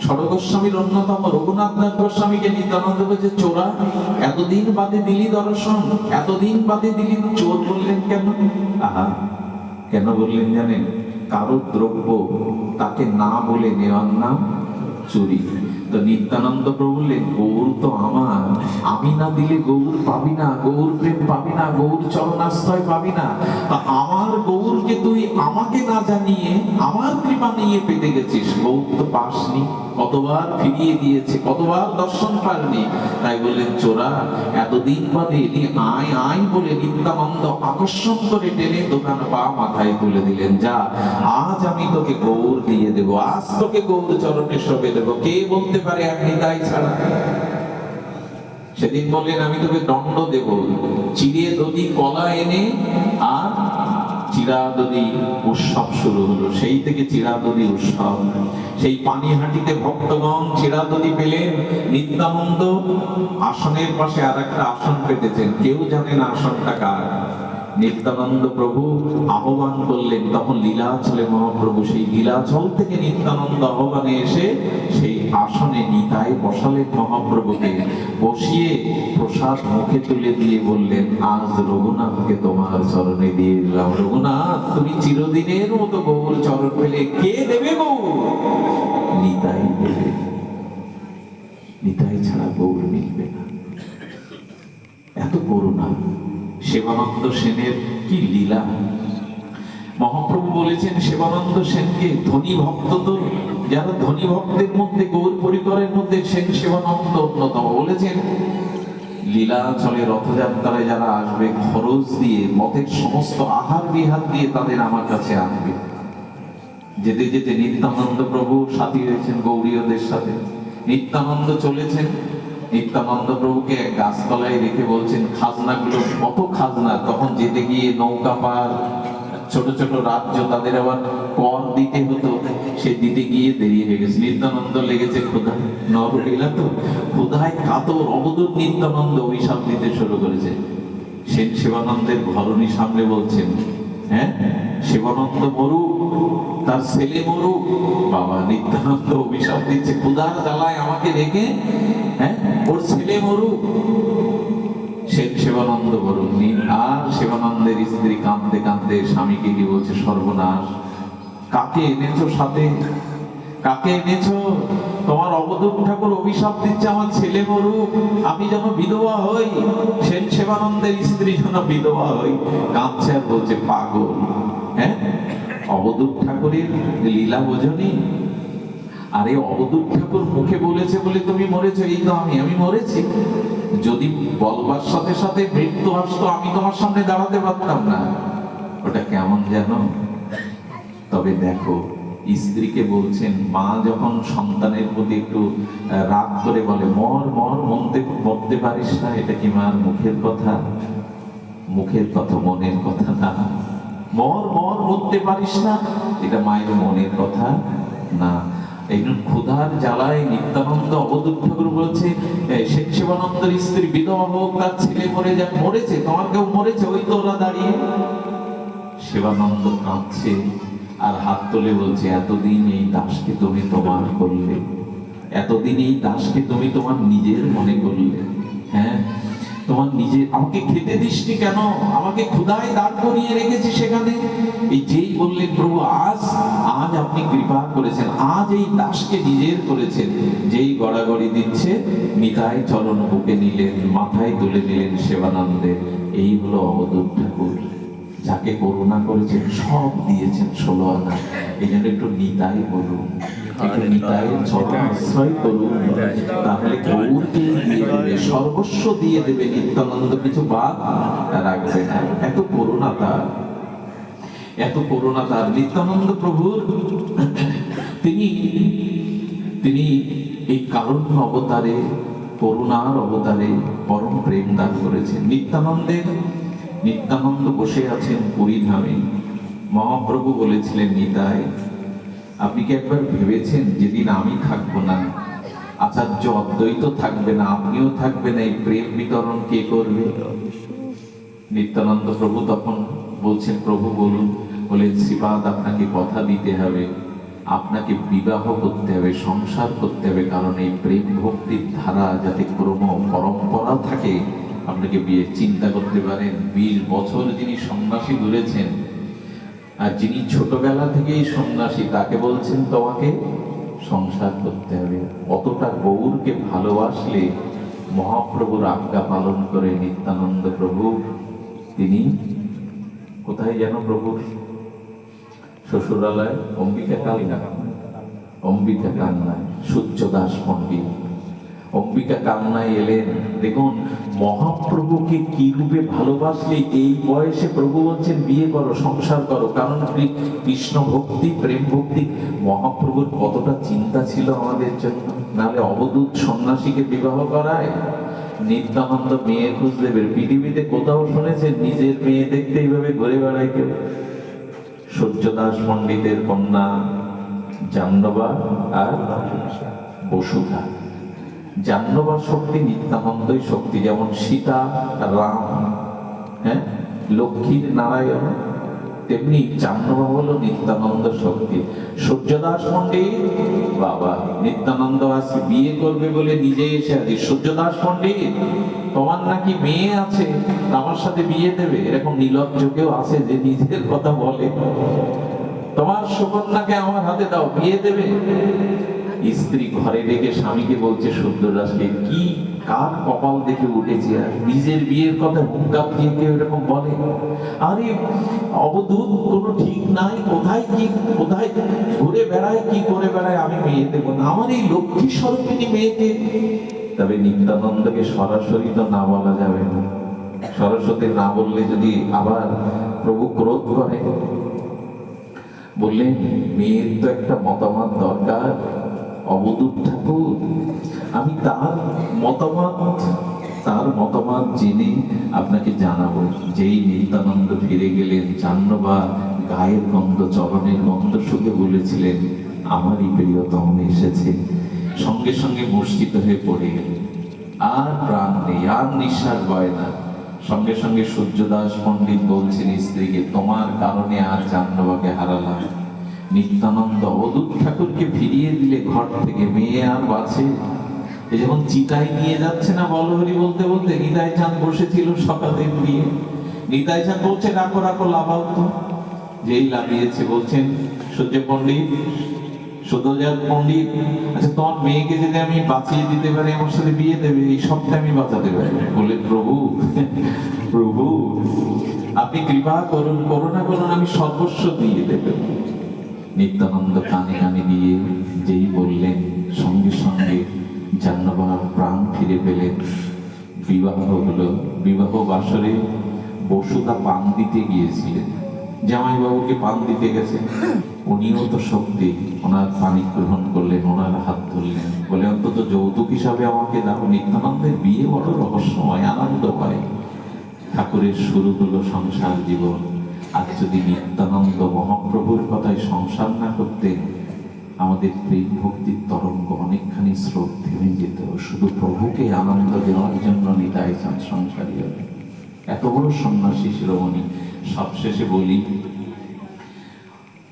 ষড়গোস্বামীর অন্যতম রঘুনাথ দাস গোস্বামীকে নিত্যানন্দ বলছে, চোরা, এতদিন বাদে দিলি দর্শন, এতদিন বাদে দিলি। চোর বললেন কেন? আহা, কেন বললেন জানেন? কারো দ্রব্য তাকে না বলে নেওয়ার নাম চুরি। তো নিত্যানন্দ প্রভু বললেন, গৌর তো আমার, আমি না দিলে গৌর পাবি না, গৌর প্রেম পাবি না, গৌর চরণাশ্রয় পাবি না। তা আমার গৌরকে তুই আমাকে না জানিয়ে আমার কৃপা নিয়ে পেতে গেছিস, গৌর তো পাসনি। কতবার ফিরিয়ে দিয়েছে, কতবার দর্শন পারনি। তাই বললেন, চোরা, এতদিন বাদে এলি, আয় আয় বলে নিত্যানন্দ আকর্ষণ করে টেনে দোকান পা মাথায় তুলে দিলেন। যা, আজ আমি তোকে গৌর দিয়ে দেবো, আজ তোকে গৌর চরণে শোভে দেবো। কে বলতে পারে এক নিতাই ছাড়া? সেদিন বললেন, আমি তোকে দণ্ড দেব, চিড়ে দধি কলা এনে আর চিরাদদি উৎসব শুরু হলো। সেই থেকে চিরাদদি উৎসব, সেই পানিহাটিতে ভক্তগণ চিরাদদি পেলেন। নিত্যানন্দ আসনের পাশে আর একটা আসন পেতেছেন, কেউ জানে না আসনটা কার। নিত্যানন্দ প্রভু আহ্বান করলেন, তখন লীলাচলে মহাপ্রভু সেই লীলাচল থেকে নিত্যানন্দ আহ্বানে এসে সেই আসনে নিতাই বসালেন মহাপ্রভুকে। বসিয়ে প্রসাদ মুখে তুলে দিয়ে বললেন, আজ রঘুনাথকে তোমার চরণে দিয়ে দিলাম। রঘুনাথ, তুমি চিরদিনের মতো গৌর চরণ পেলে। কে দেবে গৌর? নিতাই দেবে। নিতাই ছাড়া গৌর মিলবে না। এত করুণা। সেবানন্দ সেনের কি লীলা! মহাপ্রভু বলেছেন সেবানন্দ সেনকে, ধনী ভক্ত তো যারা ধনী ভক্তের মধ্যে গৌর পরিবারের মধ্যে সেন সেবানন্দ অন্যতম। বলেছেন লীলাচলে রথযাত্রায় যারা আসবে খরচ দিয়ে, মতের সমস্ত আহার বিহার দিয়ে তাদের আমার কাছে আনবে। যেতে যেতে নিত্যানন্দ প্রভু সাথী হয়েছেন গৌরীয়দের সাথে। নিত্যানন্দ চলেছেন, নিত্যানন্দ প্রভুকে এক গাছতলায় রেখে বলছেন খাজনাগুলো, কত খাজনা। তখন যেতে গিয়ে নৌকা পার, ছোট ছোট রাজ্য, তাদের আবার কর দিতে হতো। সে দিতে গিয়ে দেরি হয়ে গেছে। নিত্যানন্দ লেগেছে ক্ষুধা, নরলীলা তো, ক্ষুধায় কাতর অবধূত নিত্যানন্দ অভিশাপ দিতে শুরু করেছে। সেন সেবানন্দের ঘরণী সামনে বলছেন, হ্যাঁ সেবানন্দ মরুক, তার ছেলে মরুক। বাবা, নিত্যানন্দ অভিশাপ দিচ্ছে, ক্ষুধার জ্বালায় আমাকে রেখে, হ্যাঁ ওর ছেলে মরুক। সেন সেবানন্দ বরুণী। আর সেবানন্দের স্ত্রী কাঁদতে কাঁদতে স্বামীকে কি বলছে, সর্বনাশ, কাকে এনেছো সাথে? কাকে এনেছো? তোমার অবধূত ঠাকুর অভিশাপ দিচ্ছে আমার ছেলে মরুক, আমি যেন বিধবা হই। সেন সেবানন্দের স্ত্রী যেন বিধবা হই। কাঁদছে আর বলছে পাগল। হ্যাঁ, অবধূত ঠাকুরের লীলা বোঝনি? আরে অবধূত ঠাকুর মুখে বলেছে বলে তুমি মরেছো, এই তো আমি মরেছি। যদি বলবার সাথে সাথে মৃত্যু আসতো, আমি তোমার সামনে দাঁড়াতে পারতাম না। ওটা কেমন যেন। তবে দেখো, স্ত্রীকে বলছেন, মা যখন সন্তানের প্রতি একটু রাগ করে বলে মর মর, মরতে পারিস না, এটা কি মার মুখের কথা? মুখের কথা, মনের কথা না। মর মর, মরতে পারিস না, এটা মায়ের মনের কথা না। একজন ক্ষুধার জ্বালায় নিত্যানন্দ অবধূত ঠাকুর বলছে সেন সেবানন্দের স্ত্রী বিধবা হোক, তার ছেলে মরে যাক, মরেছে, তোমার কেউ মরেছে, ওই তো ওরা দাঁড়িয়ে। সেবানন্দ কাঁদছে আর হাত তুলে বলছে, এতদিন এই দাসকে তুমি তোমার করলে, এতদিন এই দাসকে তুমি তোমার নিজের মনে করলে। হ্যাঁ, তোমার নিজে, আমাকে খেতে দিসনি কেন? আমাকে ক্ষুধায় দাঁড় করিয়ে রেখেছি সেখানে। এই যেই বললেন প্রভু আজ আপনি কৃপা করেছেন, আজ এই দাসকে নিজের করেছেন। যেই গড়াগড়ি দিচ্ছে, নিতাই চরণ বুকে নিলেন, মাথায় তুলে নিলেন সেবানন্দের। এই হলো অবধূত ঠাকুর, যাকে করুণা করেছেন, সব দিয়েছেন 16 আনা। এই জন্য একটু নিতাই বলুন, একটু নিতাইয়ের চরণ আশ্রয় করুন, তাহলে গৌরকে দিয়ে দেবে, সর্বস্ব দিয়ে দেবে। নিত্যানন্দ কিছু বাদ রাখবে না। এত করুণা তার, এত করুণা তার। নিত্যানন্দ প্রভুর তিনি এই কারণ্য অবতারে, করুণার অবতারে পরম প্রেম দান করেছেন। নিত্যানন্দ বসে আছেন পুরী ধামে। মহাপ্রভু বলেছিলেন, নিতাই আপনি কি একবার ভেবেছেন যেদিন আমি থাকবো না, আচার্য অদ্বৈত থাকবে না, আপনিও থাকবে না, এই প্রেম বিতরণ কে করবে? নিত্যানন্দ প্রভু তখন বলছেন, প্রভু বলুন। বলেন, শ্রীপাদ আপনাকে কথা দিতে হবে, আপনাকে বিবাহ করতে হবে, সংসার করতে হবে, কারণ এই প্রেম ভক্তির ধারা যাতে ক্রম পরম্পরা থাকে। আপনাকে বিয়ে চিন্তা করতে পারেন, 20 বছর যিনি সন্ন্যাসী ঘুরেছেন, আর যিনি ছোটবেলা থেকেই সন্ন্যাসী, তাকে বলছেন তোমাকে সংসার করতে হবে। অতটা গৌরকে ভালোবাসলে মহাপ্রভুর আজ্ঞা পালন করে নিত্যানন্দ প্রভু তিনি কোথায় যেন প্রভুর শ্বশুরালয়, অম্বিকা কান্নায়, সূর্যদাস পণ্ডিত অম্বিকা কান্নায় এলেন। দেখুন মহাপ্রভুকে কি রূপে ভালোবাসলে এই বয়সে প্রভু বলছেন বিয়ে করো, সংসার করো। কারণ কৃষ্ণ ভক্তি, প্রেম ভক্তি, মহাপ্রভুর কতটা চিন্তা ছিল আমাদের জন্য। নাহলে অবধূত সন্ন্যাসীকে বিবাহ করায়। নিত্যানন্দ মেয়ে খুঁজতে বের, পৃথিবীতে কোথাও শুনেছেন নিজের মেয়ে দেখতে এইভাবে ঘুরে বেড়ায় কেউ? সূর্যদাস পণ্ডিতের কন্যা জাহ্নবা আর বসুধা। জাহ্নবা শক্তি, নিত্যানন্দই শক্তি। যেমন সীতা রাম, হ্যাঁ, লক্ষ্মীর নারায়ণ, তেমনি জাহ্নবা হলো নিত্যানন্দ শক্তি। সূর্যদাস পণ্ডিত বাবা নিত্যানন্দ আজ বিয়ে করবে বলে নিজে এসে আছি, সূর্যদাস পণ্ডিত তোমার নাকি মেয়ে আছে, আমার সাথে বিয়ে দেবে। এরকম নির্লজ্জ কেউ আছে যে নিজের কথা বলে? তোমার সুকন্যাকে আমার হাতে দাও, বিয়ে দেবে। স্ত্রী ঘরে রেখে স্বামীকে বলছে, সূর্যদাসকে, কি কার কপাল দেখে উঠেছে আর নিজের বিয়ের কথা হুঙ্কার দিয়ে কেউ এরকম বলে? আরে অবধূত কোনো ঠিক নাই, কোথায় কি কোথায় ঘুরে বেড়ায়, কি করে বেড়ায়, আমি মেয়ে দেবো না। আমার এই লক্ষ্মী স্বরূপিণী মেয়েকে। তবে নিত্যানন্দকে সরাসরি তো না বলা যাবে না। সরস্বতী না বললে যদি আবার প্রভু ক্রোধ করে, বললেন মেয়ের তো একটা মতামত দরকার। অবধূত ঠাকুর, আমি তার মতামত জেনে আপনাকে জানাবো। যেই নিত্যানন্দ ফিরে গেলেন, জাহ্নবা গায়ের গন্ধ, চরণের গন্ধ শুকে বলেছিলেন, আমারই প্রিয়তম এসেছে। সঙ্গে সঙ্গে মূর্ছিত হয়ে পড়ে গেলেন, আর প্রাণ নেই, আর নিঃশ্বাস বয় না। সঙ্গে সঙ্গে সূর্যদাস পণ্ডিত বলছেন স্ত্রীকে, তোমার কারণে আর জাহ্নবাকে হারালাম। নিত্যানন্দ অবধূত ঠাকুরকে ফিরিয়ে দিলে ঘর থেকে, মেয়ে আর বাঁচে। এই যখন চিতায় নিয়ে যাচ্ছে না বলহরি বলতে বলতে, নিতাই চাঁদ বসেছিল সকালে দিয়ে। নিতাই চাঁদ বলছে, রাখো রাখো, লাভাও তো। যেই লাগিয়েছে বলছেন, সূর্য পণ্ডিত, সূর্যজাত পণ্ডিত, আচ্ছা তোমার মেয়েকে যদি আমি বাঁচিয়ে দিতে পারি, আমার সাথে বিয়ে দেবে, এই সবটা আমি বাঁচাতে পারি। বলে, প্রভু প্রভু আপনি কৃপা করুন, করুণা করুন, আমি সর্বস্ব দিয়ে দেব। নিত্যানন্দ কানে কানে দিয়ে যেই বললেন, সঙ্গে সঙ্গে জাহ্নবার প্রাণ ফিরে পেলেন। বিবাহ হলো। বিবাহ বাসরে বসুধা পান দিতে গিয়েছিলেন, জামাইবাবুকে পান দিতে গেছে। উনিও তো শক্তি, ওনার পানি গ্রহণ করলেন, ওনার হাত ধরলেন, বলে অন্তত যৌতুক হিসাবে আমাকে দাও। নিত্যানন্দের বিয়ে বড় রহস্যময়, আনন্দ হয়। ঠাকুরের শুরু হলো সংসার জীবন। আর যদি নিত্যানন্দ মহাপ্রভুর কথায় সংসার না করতেন, আমাদের প্রেম ভক্তির তরঙ্গ অনেকখানি স্রোত থেমে যেত। শুধু প্রভুকে আনন্দ দেওয়ার জন্য নিতাই চাঁদ সংসারী হলেন। এত বড় সন্ন্যাসী শিরোমণি। সবশেষে বলি,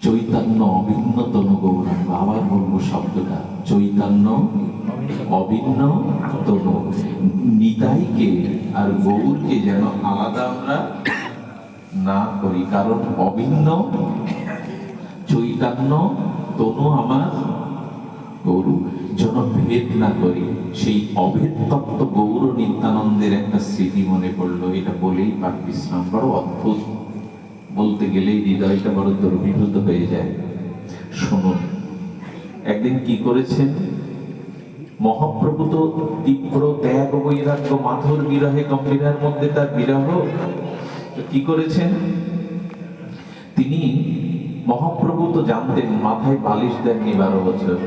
চৈতন্য অভিন্ন তনু গৌরাঙ্গ। আবার বলবো শব্দটা, চৈতন্য অভিন্ন তনু। নিতাইকে আর গৌরকে যেন আলাদা আমরা না করি, কারণ অভিন্ন চৈতন্য, তনু আমার গৌর, যেন ভেদ না করি। সেই অভেদ তত্ত্ব গৌর নিত্যানন্দের একটা স্মৃতি মনে পড়লো। এটা বলেই পাঠ বিশ্রাম। বড় অদ্ভুত, বলতে গেলেই হৃদয়টা বড় দুর্বিভূত হয়ে যায়। শুনুন, একদিন কি করেছেন মহাপ্রভু? তো তীব্র ত্যাগ বৈরাগ্য, মাধুর বিরহে গম্ভীরার মধ্যে তার বিরহ। কি করেছেন তিনি? মহাপ্রভু তো জানতেন, মাথায় বালিশ দেননি 12 বছর।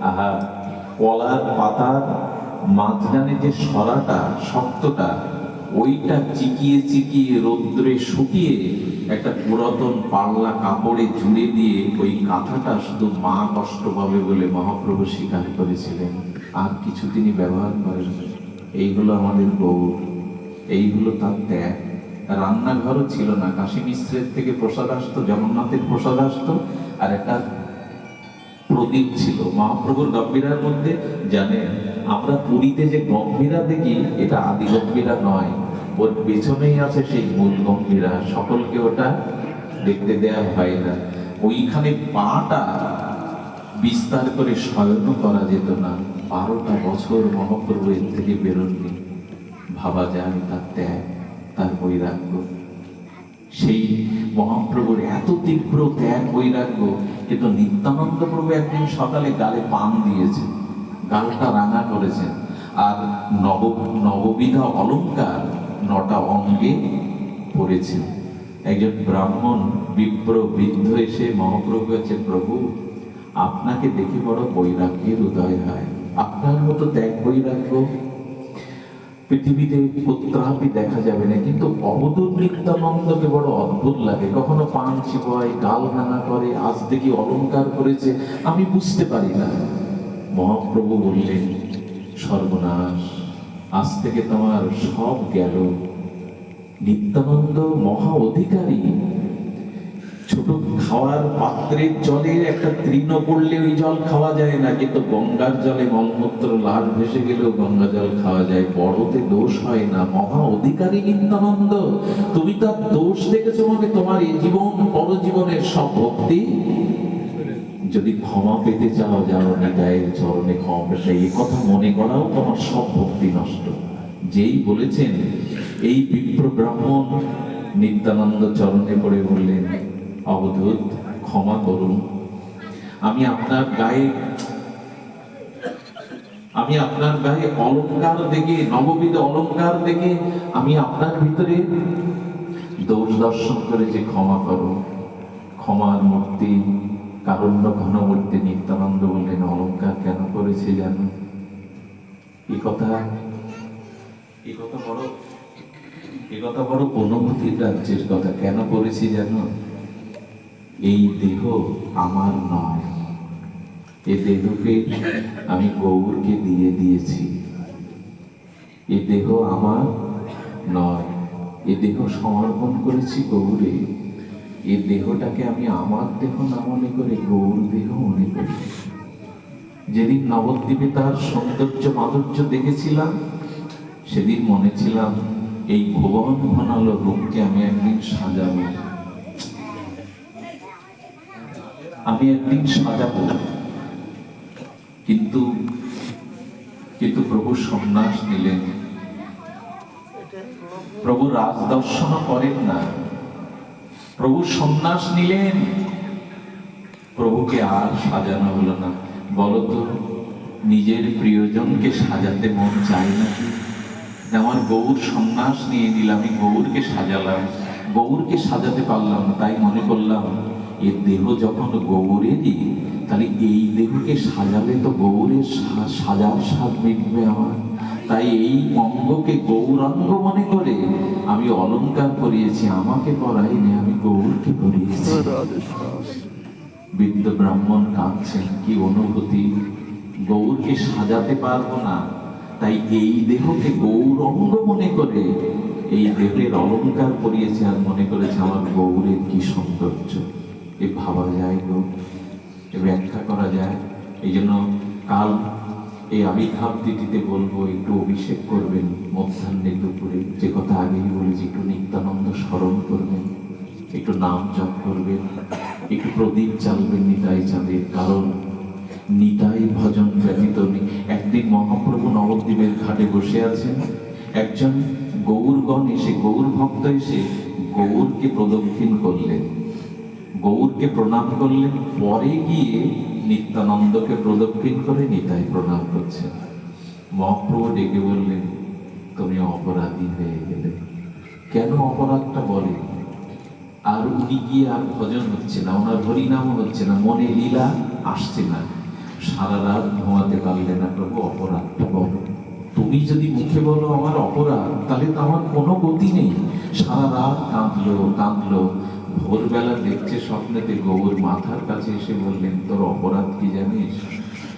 আহা, কলার পাতার মাঝখানে যে সরাটা, শক্তটা, ওইটা চিকিয়ে চিকিয়ে রৌদ্রে শুকিয়ে একটা পুরাতন পাল্লা কাপড়ে জুড়ে দিয়ে ওই কাঁথাটা শুধু মা কষ্ট পাবে বলে মহাপ্রভু স্বীকার করেছিলেন। আর কিছু তিনি ব্যবহার করেন। এইগুলো আমাদের গৌর, এইগুলো তার ত্যাগ। রান্নাঘরও ছিল না, কাশী মিশ্রের থেকে প্রসাদ আসতো, জগন্নাথের প্রসাদ আসতো, আর একটা প্রদীপ ছিল। মহাপ্রভুর গম্ভীরার মধ্যে জানেন, আমরা পুরীতে যে গম্ভীরা দেখি, এটা আদি গম্ভীরা নয়, ওর পেছনেই আছে সেই মূল গম্ভীরা। সকলকে ওটা দেখতে দেয়া হয় না। ওইখানে পাটা বিস্তার করে শয়নও করা যেত না। 12টা বছর মহাপ্রভু এর থেকে বেরোননি। ভাবা যায় তার ত্যাগ, তার বৈরাগ্য। সেই মহাপ্রভুর এত তীব্র ত্যাগ বৈরাগ্য, কিন্তু নিত্যানন্দ প্রভু একদিন সকালে গালে পান দিয়েছেন, গালটা রাঙা করেছেন, আর নববিধা অলঙ্কার 9টা অঙ্গে পড়েছেন। একজন ব্রাহ্মণ বিপ্র বৃদ্ধ এসে মহাপ্রভু কাছে, প্রভু আপনাকে দেখে বড় বৈরাগ্যের উদয় হয়, আপনার মতো ত্যাগ বৈরাগ্য পৃথিবীতে কোথাও দেখা যাবে না, কিন্তু অবধূত নিত্যানন্দকে বড় অদ্ভুত লাগে। কখনো পান চিবায়, গাল ভাঙা করে, আজ দেখি অলংকার করেছে, আমি বুঝতে পারি না। মহাপ্রভু বললেন, সর্বনাশ, আজ থেকে তোমার সব গেল। নিত্যানন্দ মহা অধিকারী। ছোট খাওয়ার পাত্রের জলে একটা তৃণ পড়লে ওই জল খাওয়া যায় না, কিন্তু গঙ্গার জলে মলমূত্র লাল ভেসে গেলেও গঙ্গা জল খাওয়া যায়, বড়তে দোষ হয় না। মহা অধিকারী নিত্যানন্দ, তুমি তার দোষ দেখেছো মানে তোমার এই জীবন পরজীবনের সব ভক্তি যদি ক্ষমা পেতে চাও, যাও নিতাইয়ের চরণে ক্ষমা পেতে। এই কথা মনে করাও তোমার সব ভক্তি নষ্ট। যেই বলেছেন, এই বিপ্র ব্রাহ্মণ নিত্যানন্দ চরণে পড়ে বললেন, অবধূত ক্ষমা করুন, আমি আপনার গায়ে অলংকার দেখে, নববিধ অলংকার দেখে আমি আপনার ভিতরে দোষ দর্শন করেছি, ক্ষমা করো। ক্ষমার মূর্তি কারণ্য ঘনমূর্তি নিত্যানন্দ বললেন, অলংকার কেন করেছে জানো? এই কথা বড় অনুভূতির রাজ্যের কথা। কেন করেছি জানো? এই দেহ আমার নয়, এ দেহকে আমি গৌরকে দিয়ে দিয়েছি। এ দেহ আমার নয়, এ দেহ সমর্পণ করেছি গৌরে। এ দেহটাকে আমি আমার দেহ না মনে করে গৌর দেহ মনে করি। যেদিন নবদ্বীপে তার সৌন্দর্য মাধুর্য দেখেছিলাম, সেদিন মনে ছিলাম এই ভুবন ঘনালো রূপকে আমি একদিন সাজাবো, আমি একদিন সাজাবো। কিন্তু প্রভু সন্ন্যাস নিলেন। প্রভু রাজদর্শন করেন না, প্রভু সন্ন্যাস নিলেন। প্রভুকে আর সাজানো হলো না। বলতো, নিজের প্রিয়জনকে সাজাতে মন চায় নাকি? আমার গৌর সন্ন্যাস নিয়ে নিলাম, আমি গৌরকে সাজালাম, গৌরকে সাজাতে পারলাম না। তাই মনে করলাম, এর দেহ যখন গৌরেরই, তাহলে এই দেহকে সাজালে তো গৌরের সাজার স্বাদ মিটবে আমার। তাই এই অঙ্গকে গৌরাঙ্গ মনে করে আমি অলংকার করিয়েছি। আমাকে পরাইনি, আমি গৌরকে করিয়েছি। বিদ্য ব্রাহ্মণ কাঁদছেন, কি অনুভূতি! গৌরকে সাজাতে পারবো না, তাই এই দেহকে গৌরঙ্গ মনে করে এই দেহের অলংকার করিয়েছে, আর মনে করেছে আমার গৌরের কি সৌন্দর্য। এ ভাবা যায় গো, এ ব্যাখ্যা করা যায়। এই জন্য কাল এই আবির্ভাব তিথিতে বলবো, একটু অভিষেক করবেন মধ্যাহ্নে দুপুরে। যে কথা আগেই বলেছি, একটু নিত্যানন্দ স্মরণ করবেন, একটু নাম জপ করবেন, একটু প্রদীপ জ্বালবেন নিতাই চাঁদের। কারণ নিতাই ভজন ব্যতীত নেই। একদিন মহাপ্রভু নবদ্বীপের ঘাটে বসে আছেন, একজন গৌরগণ এসে, গৌর ভক্ত এসে গৌরকে প্রদক্ষিণ করলেন, গৌরকে প্রণাম করলেন। পরে গিয়ে নিত্যানন্দকে প্রদক্ষিণ করে নিতাই প্রণাম করছেন। মহাপ্রভু ডেকে বললেন, তুমি অপরাধী হয়ে গেলে। কেন অপরাধটা বলে? আর উনি গিয়ে আর ভজন হচ্ছে না, ওনার হরিনামও হচ্ছে না, মনে লীলা আসছে না। সারা রাত ঘুমাতে পারলে না। প্রভু, অপরাধটা বলো। তুমি যদি মুখে বলো আমার অপরাধ, তাহলে তো আমার কোনো গতি নেই। সারা রাত কাঁদলো। ভোরবেলা দেখছে স্বপ্নেতে গৌর মাথার কাছে এসে বললেন, তোর অপরাধ কি জানিস?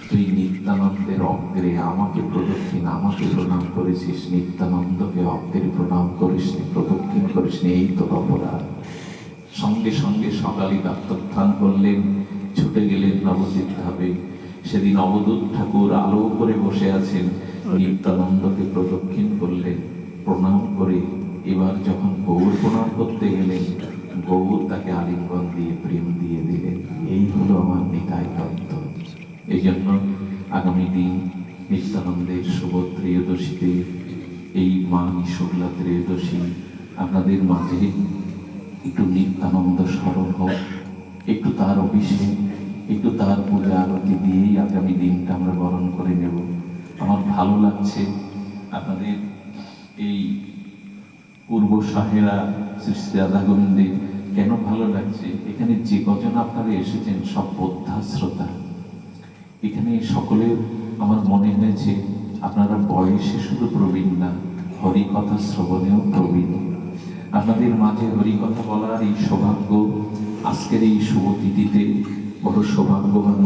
তুই নিত্যানন্দের অগ্রে আমাকে প্রণাম করেছিস, নিত্যানন্দকে অগ্রে প্রণাম করিসনি, প্রদক্ষিণ করিসনি, এই তোর অপরাধ। সঙ্গে সঙ্গে সকালে আত্মোত্থান করলেন, ছুটে গেলেন নবদ্বীপ ধামে। সেদিন অবধূত ঠাকুর আলো করে বসে আছেন, নিত্যানন্দকে প্রদক্ষিণ করলেন, প্রণাম করে এবার যখন গৌর প্রণাম করতে গেলেন, গৌর তাকে আলিঙ্গন দিয়ে প্রেম দিয়ে দিলেন। এই হলো আমার নিতাই তত্ত্ব। এই জন্য আগামী দিন নিত্যানন্দের শুভ ত্রয়োদশীতে, এই মাঘী শুক্লা ত্রয়োদশী, আপনাদের মাঝে একটু নিত্যানন্দ স্মরণ হোক, একটু তার অভিষেক, একটু তার পূজা আরতি দিয়েই আগামী দিনটা আমরা বরণ করে নেব। আমার ভালো লাগছে আপনাদের এই পূর্ব সাহেরা শ্রী শ্রী রাধা গোবিন্দে। কেন ভালো লাগছে? এখানে যে কজন আপনারা এসেছেন সব বোদ্ধা শ্রোতা। এখানে সকলে আমার মনে হয়েছে আপনারা বয়সে শুধু প্রবীণ না, হরিকথা শ্রবণেও প্রবীণ। আপনাদের মাঝে হরিকথা বলার এই সৌভাগ্য আজকের এই শুভ তিথিতে বড় সৌভাগ্যবান